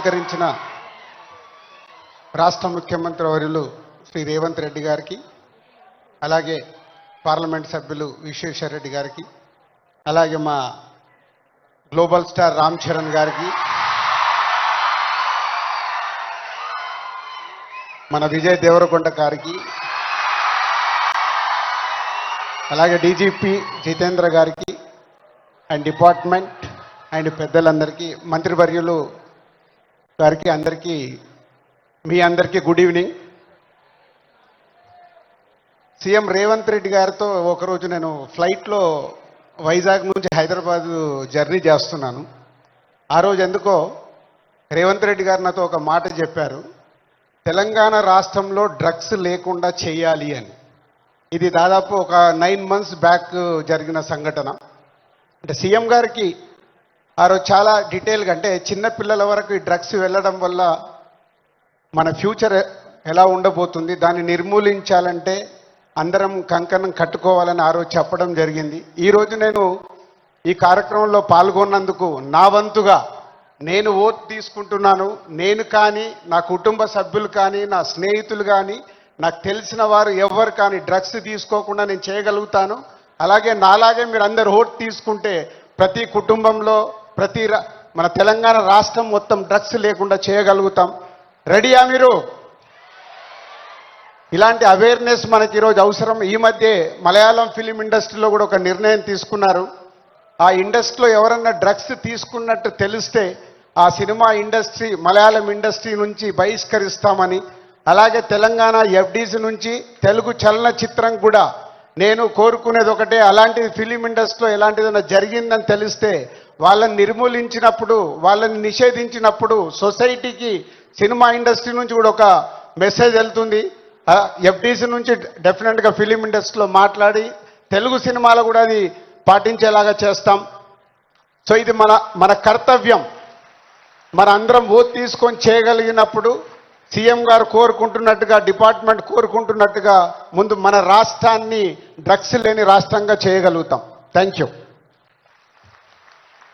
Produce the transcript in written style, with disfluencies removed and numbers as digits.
అలంకరించిన రాష్ట్ర ముఖ్యమంత్రి వర్యులు శ్రీ రేవంత్ రెడ్డి గారికి, అలాగే పార్లమెంట్ సభ్యులు విశ్వేశ్వర రెడ్డి గారికి, అలాగే మా గ్లోబల్ స్టార్ రామ్ చరణ్ గారికి, మన విజయ్ దేవరకొండ గారికి, అలాగే డీజీపీ జితేంద్ర గారికి అండ్ డిపార్ట్మెంట్ అండ్ పెద్దలందరికీ, మంత్రివర్యులు గారికి, అందరికీ మీ అందరికీ good evening. CM Revanth Reddy గారితో ఒకరోజు నేను ఫ్లైట్లో వైజాగ్ నుంచి హైదరాబాద్ జర్నీ చేస్తున్నాను. ఆ రోజు ఎందుకో రేవంత్ రెడ్డి గారు నాతో ఒక మాట చెప్పారు, తెలంగాణ రాష్ట్రంలో డ్రగ్స్ లేకుండా చేయాలి అని. ఇది దాదాపు ఒక 9 months బ్యాక్ జరిగిన సంఘటన. అంటే సీఎం గారికి ఆ రోజు చాలా డీటెయిల్గా, అంటే చిన్నపిల్లల వరకు ఈ డ్రగ్స్ వెళ్ళడం వల్ల మన ఫ్యూచర్ ఎలా ఉండబోతుంది, దాన్ని నిర్మూలించాలంటే అందరం కంకణం కట్టుకోవాలని ఆ రోజు చెప్పడం జరిగింది. ఈరోజు నేను ఈ కార్యక్రమంలో పాల్గొన్నందుకు నా వంతుగా నేను ఓట్ తీసుకుంటున్నాను. నేను కానీ, నా కుటుంబ సభ్యులు కానీ, నా స్నేహితులు కానీ, నాకు తెలిసిన వారు ఎవరు కానీ డ్రగ్స్ తీసుకోకుండా నేను చేయగలుగుతాను. అలాగే నాలాగే మీరు అందరు ఓట్ తీసుకుంటే ప్రతి కుటుంబంలో, మన తెలంగాణ రాష్ట్రం మొత్తం డ్రగ్స్ లేకుండా చేయగలుగుతాం. రెడీయా మీరు? ఇలాంటి అవేర్నెస్ మనకి ఈరోజు అవసరం. ఈ మధ్య మలయాళం ఫిలిం ఇండస్ట్రీలో కూడా ఒక నిర్ణయం తీసుకున్నారు. ఆ ఇండస్ట్రీలో ఎవరన్నా డ్రగ్స్ తీసుకున్నట్టు తెలిస్తే ఆ సినిమా ఇండస్ట్రీ, మలయాళం ఇండస్ట్రీ నుంచి బహిష్కరిస్తామని, అలాగే తెలంగాణ ఎఫ్డీసీ నుంచి తెలుగు చలనచిత్రం కూడా నేను కోరుకునేది ఒకటే, అలాంటిది ఫిలిం ఇండస్ట్రీలో ఎలాంటిదైనా జరిగిందని తెలిస్తే వాళ్ళని నిర్మూలించినప్పుడు, వాళ్ళని నిషేధించినప్పుడు సొసైటీకి, సినిమా ఇండస్ట్రీ నుంచి కూడా ఒక మెసేజ్ వెళ్తుంది. ఎఫ్డీసీ నుంచి డెఫినెట్గా ఫిలిం ఇండస్ట్రీలో మాట్లాడి తెలుగు సినిమాలో కూడా అది పాటించేలాగా చేస్తాం. సో ఇది మన కర్తవ్యం. మన అందరం ఓట్ తీసుకొని చేయగలిగినప్పుడు సీఎం గారు కోరుకుంటున్నట్టుగా, డిపార్ట్మెంట్ కోరుకుంటున్నట్టుగా ముందు మన రాష్ట్రాన్ని డ్రగ్స్ లేని రాష్ట్రంగా చేయగలుగుతాం. Thank you.